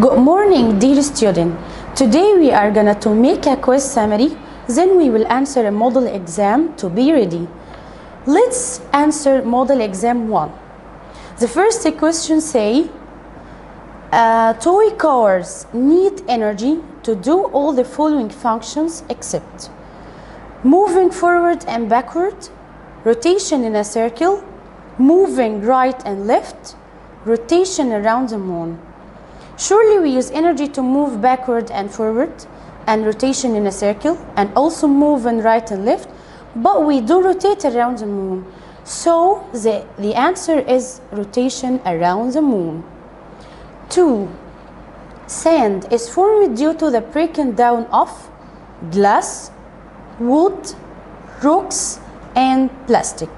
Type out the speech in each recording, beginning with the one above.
Good morning, dear student. Today we are gonna to make a quiz summary, then we will answer a model exam to be ready. Let's answer model exam 1. The first question say, toy cars need energy to do all the following functions except moving forward and backward, rotation in a circle, moving right and left, rotation around the moon. Surely we use energy to move backward and forward and rotation in a circle and also move in right and left, but we do rotate around the moon. So the answer is rotation around the moon. 2. Sand is formed due to the breaking down of glass, wood, rocks, and plastic.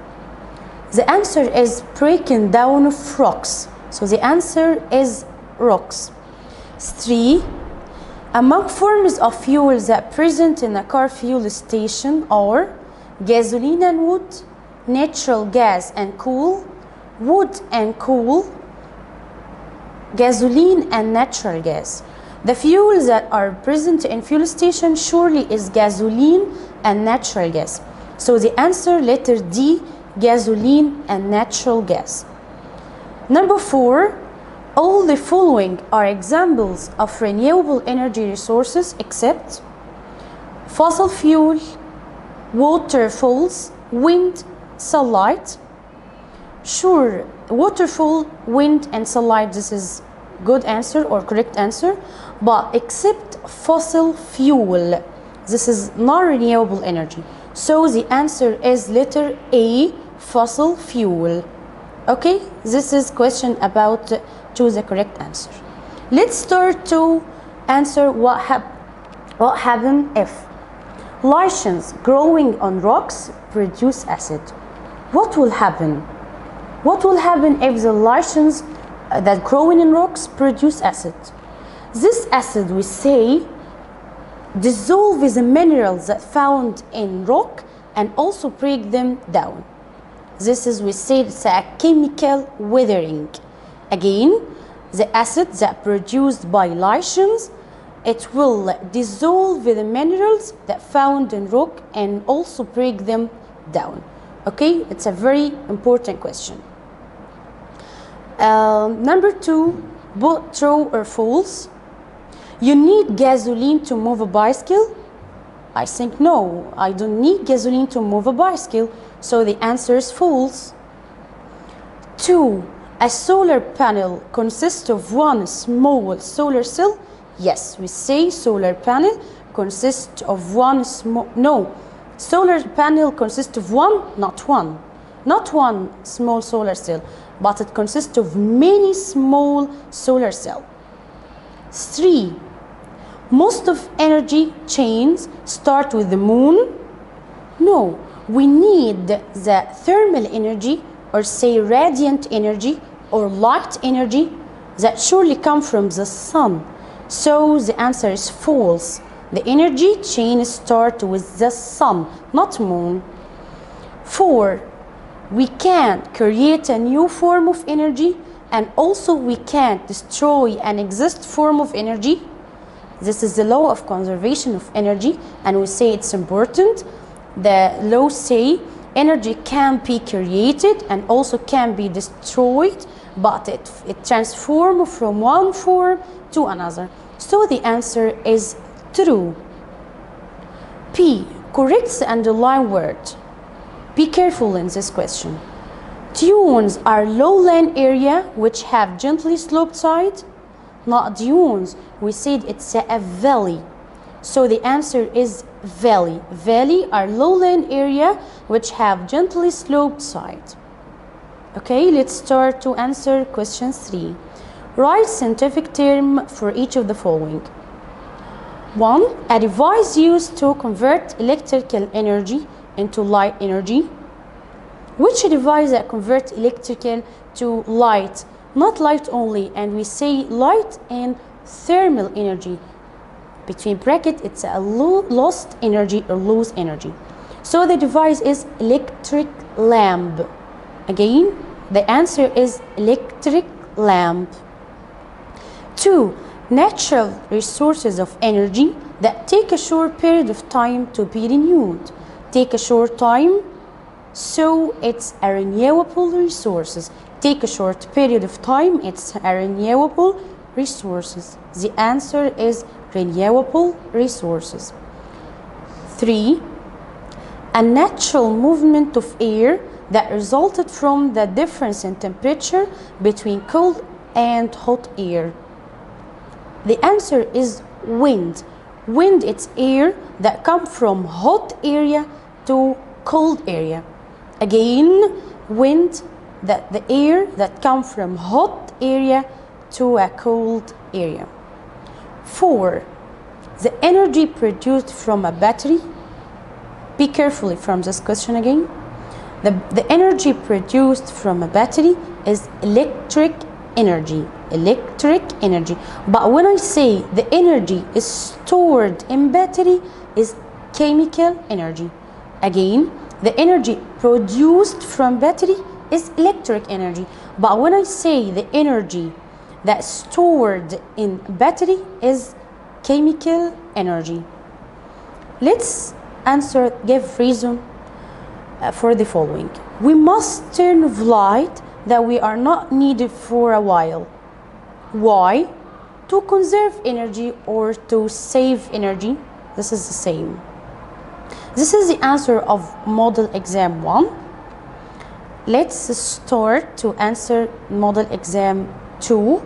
The answer is breaking down of rocks. So the answer is rocks. 3. Among forms of fuels that present in a car fuel station are gasoline and wood, natural gas and coal, wood and coal, gasoline and natural gas. The fuels that are present in fuel station surely is gasoline and natural gas. So the answer letter D, gasoline and natural gas. Number 4. All the following are examples of renewable energy resources except fossil fuel, waterfalls, wind, sunlight. Sure, waterfall, wind and sunlight, this is good answer or correct answer, but except fossil fuel, this is non-renewable energy. So the answer is letter A, fossil fuel. Okay, this is question about choose the correct answer. Let's start to answer what happen if lichens growing on rocks produce acid. What will happen? What will happen if the lichens that growing in rocks produce acid? This acid, we say, dissolve the minerals that found in rock and also break them down. This is, we say, it's a chemical weathering. Again, the acid that produced by lichens, it will dissolve the minerals that found in rock and also break them down. Okay, it's a very important question. Number 2, both true or false. You need gasoline to move a bicycle? I think no, I don't need gasoline to move a bicycle. So the answer is false. 2. A solar panel consists of one small solar cell? Yes, we say solar panel consists of one small, no, solar panel consists of one, not one small solar cell, but it consists of many small solar cells. 3. Most of energy chains start with the moon? No, we need the thermal energy or say radiant energy or light energy that surely come from the sun. So the answer is false. The energy chain starts with the sun, not moon. 4. We can't create a new form of energy and also we can't destroy an existing form of energy. This is the law of conservation of energy and we say it's important. The law say energy can be created and also can be destroyed, but it transforms from one form to another. So the answer is true. P. Correct the underlined word. Be careful in this question. Dunes are lowland area which have gently sloped side. Not dunes. We said it's a valley. So the answer is valley. Valley are lowland area which have gently sloped side. Okay, let's start to answer question 3. Write scientific term for each of the following. 1. A device used to convert electrical energy into light energy. Which device that converts electrical to light? Not light only, and we say light and thermal energy. Between bracket, it's a lost energy or lose energy. So the device is electric lamp. Again, the answer is electric lamp. 2. natural resources of energy that take a short period of time to be renewed. Take a short time, so it's a renewable resources. Take a short period of time, it's a renewable resources. The answer is renewable resources. 3. A natural movement of air that resulted from the difference in temperature between cold and hot air. The answer is wind. Wind, it's air that comes from hot area to cold area. Again, wind, that the air that comes from hot area to a cold area. 4. The energy produced from a battery. Be careful from this question again. The energy produced from a battery is electric energy. Electric energy. But when I say the energy is stored in battery, is chemical energy. Again, the energy produced from battery is electric energy. But when I say the energy that's stored in battery is chemical energy. Let's give reason for the following. We must turn off light that we are not needed for a while. Why? To conserve energy or to save energy. This is the same. This is the answer of model exam 1. Let's start to answer model exam 2.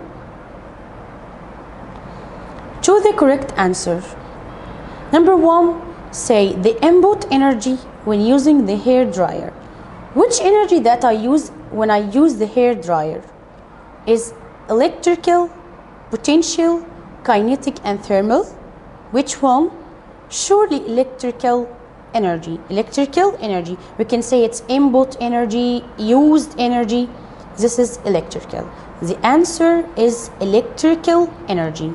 Choose the correct answer. Number 1, say the input energy when using the hair dryer. Which energy that I use when I use the hair dryer is electrical, potential, kinetic, and thermal? Which one? Surely electrical energy. Electrical energy. We can say it's input energy, used energy. This is electrical. The answer is electrical energy.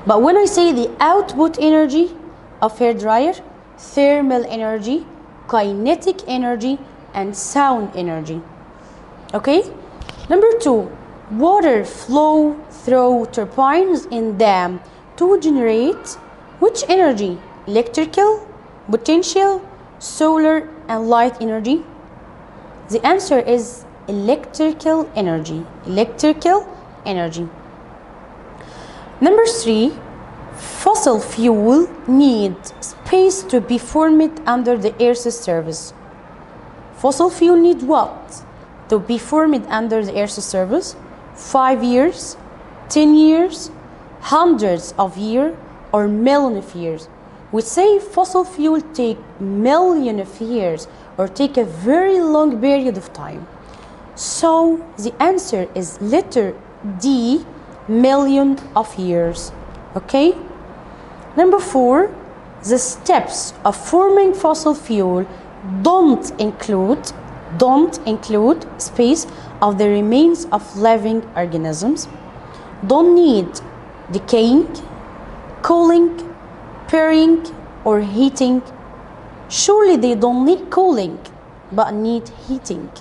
But when I say the output energy of hair dryer, thermal energy, kinetic energy, and sound energy. Okay? Number 2, water flow through turbines in dam to generate which energy? Electrical, potential, solar, and light energy. The answer is electrical energy. Electrical energy. Number 3, fossil fuel need space to be formed under the Earth's surface. Fossil fuel need what? To be formed under the Earth's surface? 5 years, 10 years, hundreds of years, or millions of years. We say fossil fuel take millions of years or take a very long period of time. So the answer is letter D, million of years. Okay? Number 4, the steps of forming fossil fuel don't include space of the remains of living organisms, don't need decaying, cooling, pairing, or heating. Surely they don't need cooling but need heating.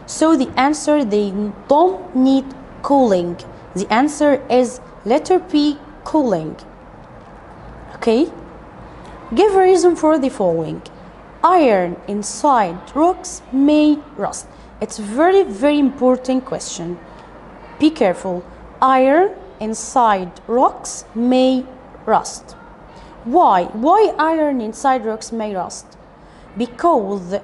So the answer, they don't need cooling. The answer is letter P, cooling. Okay? Give a reason for the following. Iron inside rocks may rust. It's very, very important question. Be careful. Iron inside rocks may rust. Why? Why iron inside rocks may rust? Because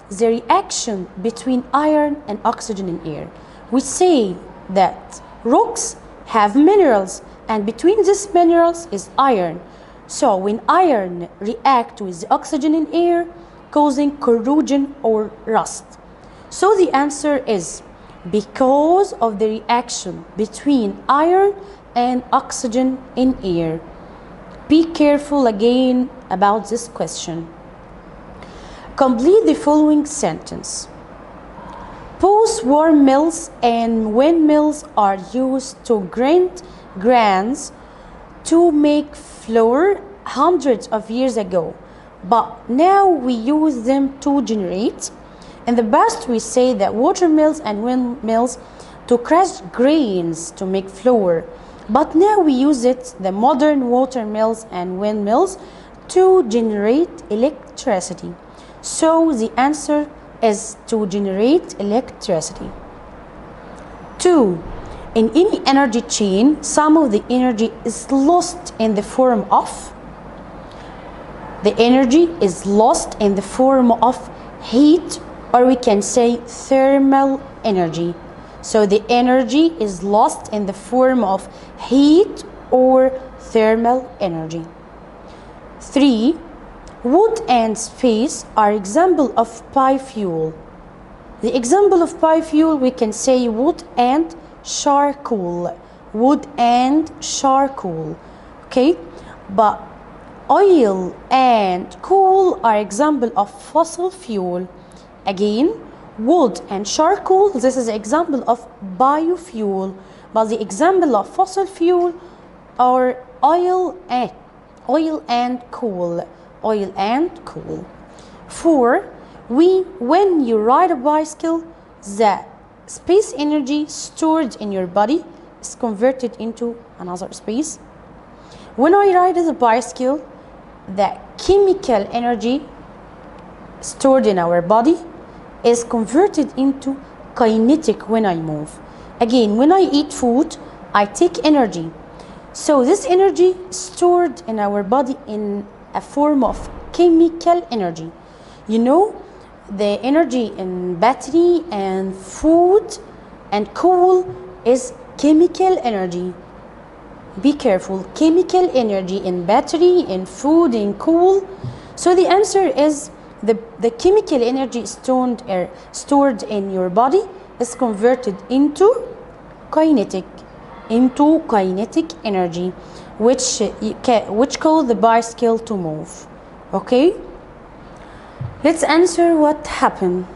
the reaction between iron and oxygen in air. We say that rocks have minerals, and between these minerals is iron. So when iron reacts with the oxygen in air, causing corrosion or rust. So the answer is because of the reaction between iron and oxygen in air. Be careful again about this question. Complete the following sentence. Both worm mills and windmills are used to grind grains to make flour hundreds of years ago, but now we use them to generate. In the past, we say that water mills and windmills to crush grains to make flour, But now we use it, the modern water mills and windmills, to generate electricity. So the answer is to generate electricity. 2. In any energy chain, some of the energy is lost in the form of heat, or we can say thermal energy. So the energy is lost in the form of heat or thermal energy. 3. Wood and space are example of biofuel. The example of biofuel, we can say wood and charcoal. Wood and charcoal. Okay? But oil and coal are example of fossil fuel. Again, wood and charcoal, this is an example of biofuel. But the example of fossil fuel are oil and coal. Oil and coal. 4. When you ride a bicycle, the space energy stored in your body is converted into another space. When I ride the bicycle, the chemical energy stored in our body is converted into kinetic when I move. Again, when I eat food, I take energy. So this energy stored in our body in a form of chemical energy. You know, the energy in battery and food and coal is chemical energy. Be careful, chemical energy in battery, in food, in coal. So the answer is the chemical energy stored in your body is converted into kinetic energy, which cause the bicycle to move. Okay? Let's answer what happened.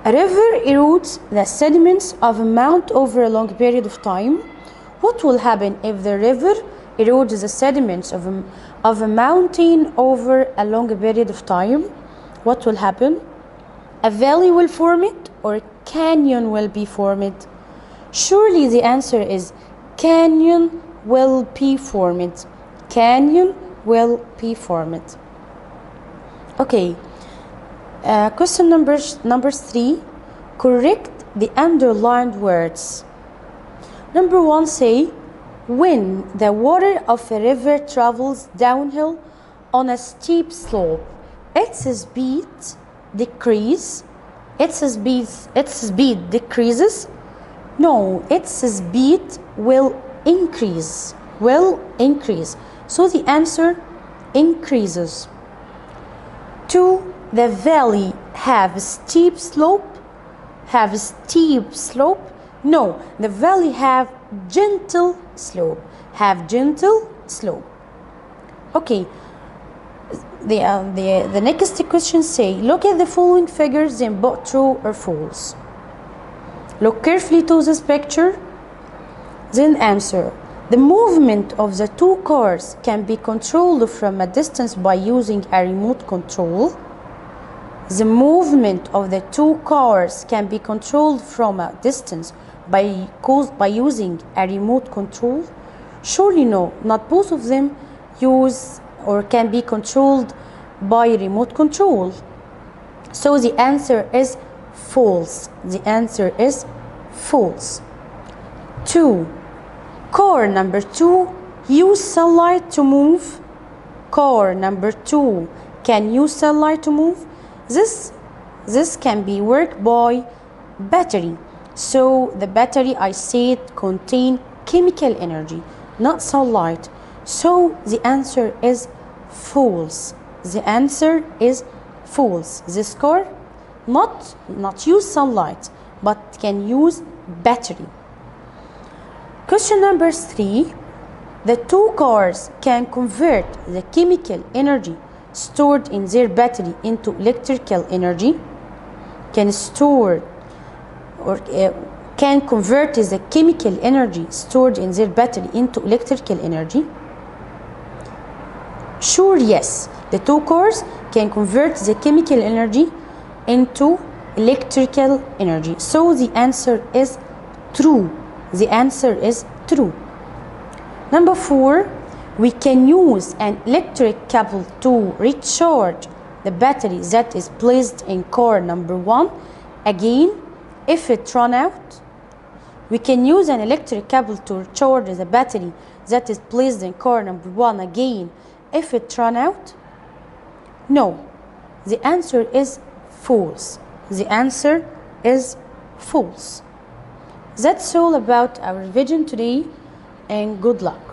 A river erodes the sediments of a mountain over a long period of time. What will happen if the river erodes the sediments of a mountain over a long period of time? What will happen? A valley will form it, or a canyon will be formed? Surely the answer is canyon will be formed. Canyon will be formed. Okay. Question number 3. Correct the underlined words. Number 1, say, when the water of a river travels downhill on a steep slope, its speed decreases. No, its speed will increase. So the answer increases. 2. The valley have steep slope. No, the valley have gentle slope. Okay. The next question say, look at the following figures and put true or false. Look carefully to this picture, then answer. The movement of the two cars can be controlled from a distance by using a remote control. The movement of the two cars can be controlled from a distance by using a remote control. Surely no, not both of them use or can be controlled by remote control. So the answer is false. 2. Car number 2 use sunlight to move. Car number 2 can use sunlight to move. This can be worked by battery. So the battery, I said, contain chemical energy, not sunlight. So the answer is false. This car not use sunlight, but can use battery. Question number 3. The two cars can convert the chemical energy stored in their battery into electrical energy. Can convert the chemical energy stored in their battery into electrical energy? Sure, yes. The two cars can convert the chemical energy into electrical energy. So the answer is true. Number 4, we can use an electric cable to recharge the battery that is placed in car number 1. Again, if it run out, we can use an electric cable to recharge the battery that is placed in car number 1. Again, if it run out. No, the answer is false. The answer is false. That's all about our revision today, and good luck.